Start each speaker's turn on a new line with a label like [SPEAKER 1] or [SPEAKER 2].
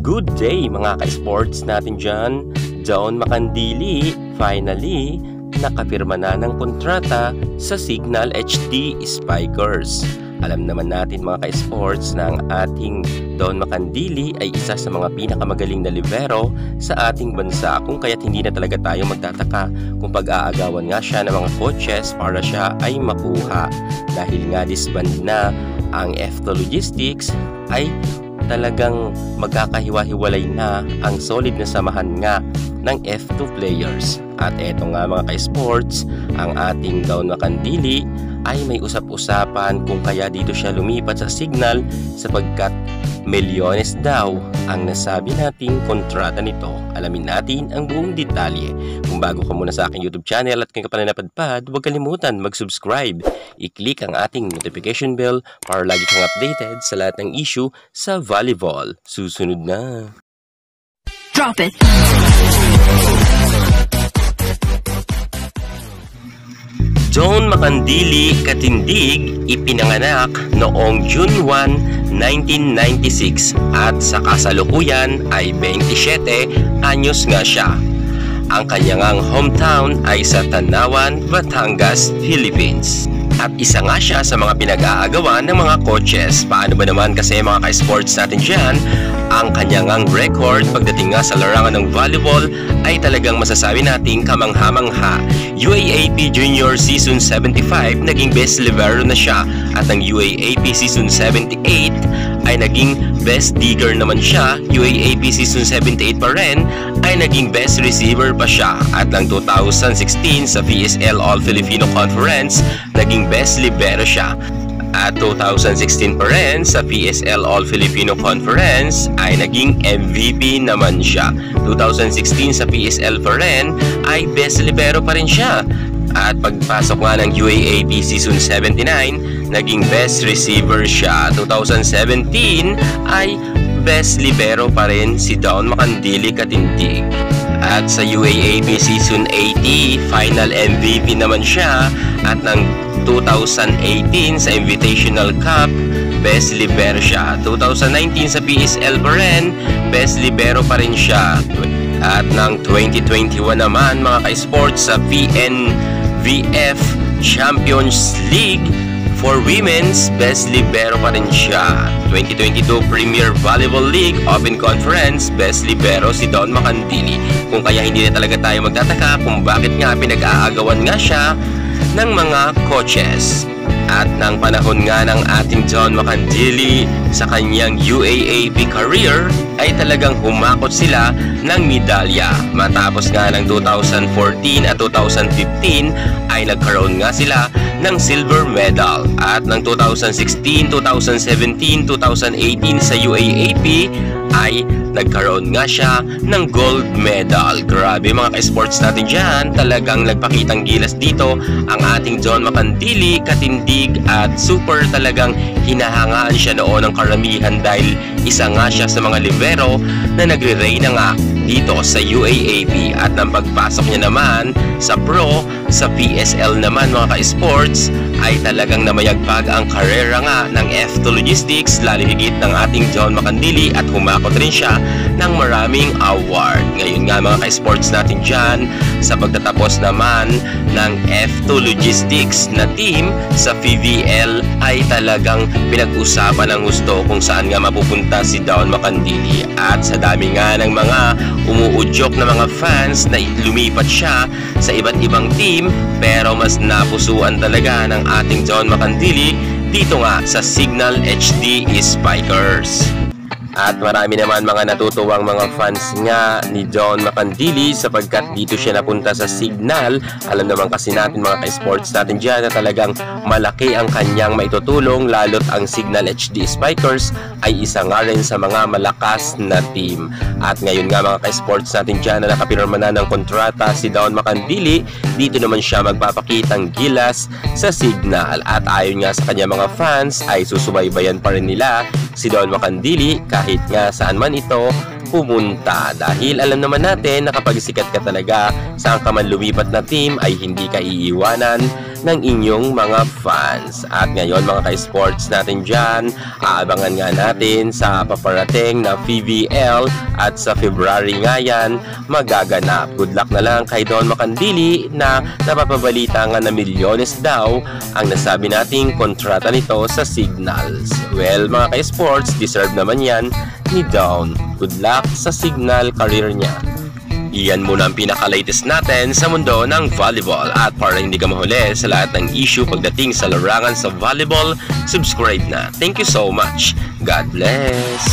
[SPEAKER 1] Good day mga ka-sports natin dyan. John Makandili, finally, nakapirma na ng kontrata sa Signal HD Spikers. Alam naman natin mga ka-sports na ang ating Don Makandili ay isa sa mga pinakamagaling na libero sa ating bansa, kung kaya't hindi na talaga tayo magtataka kung pag-aagawan nga siya ng mga coaches para siya ay makuha. Dahil nga disband na ang F2 Logistics, ay talagang magkakahiwa-hiwalay na ang solid na samahan nga ng F2 players. At eto nga mga ka-sports, ang ating Don Makandili ay may usap-usapan kung kaya dito siya lumipat sa Signal sapagkat milyones daw ang nasabi nating kontrata nito. Alamin natin ang buong detalye. Kung bago ka muna sa aking YouTube channel at kung ka pa na napadpad, huwag kalimutan mag-subscribe. I-click ang ating notification bell para lagi kang updated sa lahat ng issue sa volleyball. Susunod na.
[SPEAKER 2] Drop it!
[SPEAKER 1] John Makandili Katindig ipinanganak noong June 1, 1996 at sa kasalukuyan ay 27 anyos nga siya. Ang kanyang hometown ay sa Tanawan, Batangas, Philippines. At isa nga siya sa mga pinag-aagawan ng mga coaches. Paano ba naman kasi mga ka-sports natin dyan, ang kanyang record pagdating nga sa larangan ng volleyball ay talagang masasabi nating kamangha-mangha. UAAP Junior Season 75 naging best libero na siya, at ng UAAP Season 78 ay naging best digger naman siya. UAAP Season 78 pa rin ay naging best receiver pa siya, at ng 2016 sa PSL All-Filipino Conference naging best libero siya. At 2016 pa rin sa PSL All-Filipino Conference ay naging MVP naman siya. 2016 sa PSL pa rin ay best libero pa rin siya. At pagpasok nga ng UAAP Season 79, naging best receiver siya. 2017 ay best libero pa rin si Don Makandili Katindig. At sa UAAP Season 80, final MVP naman siya. At ng 2018 sa Invitational Cup, best libero siya. 2019 sa PSL pa rin, best libero pa rin siya. At ng 2021 naman mga ka-sports sa PNVF Champions League for Women's, best libero pa rin siya. 2022 Premier Volleyball League Open Conference, best libero si Don Makandili. Kung kaya hindi na talaga tayo magtataka kung bakit nga pinag-aagawan nga siya ng mga coaches. At ng panahon nga ng ating John Makandili sa kanyang UAAP career ay talagang humakot sila ng medalya. Matapos nga ng 2014 at 2015 ay nagkaroon nga sila ng silver medal. At ng 2016, 2017, 2018 sa UAAP ay nagkaroon nga siya ng gold medal. Grabe mga ka-sports natin dyan, talagang nagpakitang gilas dito ang ating John Makandili Katindig, at super talagang hinahangaan siya noon ng karamihan dahil isa nga siya sa mga libero na nagre-reyna nga dito sa UAAP. At ng pagpasok niya naman sa pro, sa PSL naman mga ka-sports, ay talagang namayagpag ang karera nga ng F2 Logistics, lalo higit ng ating John Makandili, at humakot rin siya ng maraming award. Ngayon nga mga ka-sports natin dyan, sa pagtatapos naman ng F2 Logistics na team sa PVL ay talagang pinag-usapan ng gusto kung saan nga mapupunta si Don Makandili. At sa dami nga ng mga umuudyok na mga fans na lumipat siya sa iba't ibang team, pero mas napusuan talaga ng ating John Makandili dito nga sa Signal HD Spikers. At marami naman mga natutuwang mga fans nga ni John Makandili sapagkat dito siya napunta sa Signal. Alam naman kasi natin mga ka-sports natin dyan na talagang malaki ang kanyang maitutulong, lalo't ang Signal HD Spikers ay isa nga rin sa mga malakas na team. At ngayon nga mga ka-sports natin dyan na nakapirma na ng kontrata si Don Makandili, dito naman siya magpapakitang gilas sa Signal. At ayon nga sa kanya mga fans ay susubaybayan pa rin nila si Don Makandili kahit nga saan man ito pumunta, dahil alam naman natin na kapag sikat ka talaga, saan ka man lumipat na team ay hindi ka iiwanan ng inyong mga fans. At ngayon mga ka-sports natin dyan, aabangan nga natin sa paparating na PBL at sa February nga yan magaganap. Good luck na lang kay Don Makandili na napapabalita nga na milyones daw ang nasabi nating kontrata nito sa Signals. Well mga ka-sports, deserve naman yan ni Don. Good luck sa Signal career niya. Iyan muna ang pinaka-latest natin sa mundo ng volleyball. At para hindi ka mahuli sa lahat ng issue pagdating sa larangan sa volleyball, subscribe na. Thank you so much. God bless.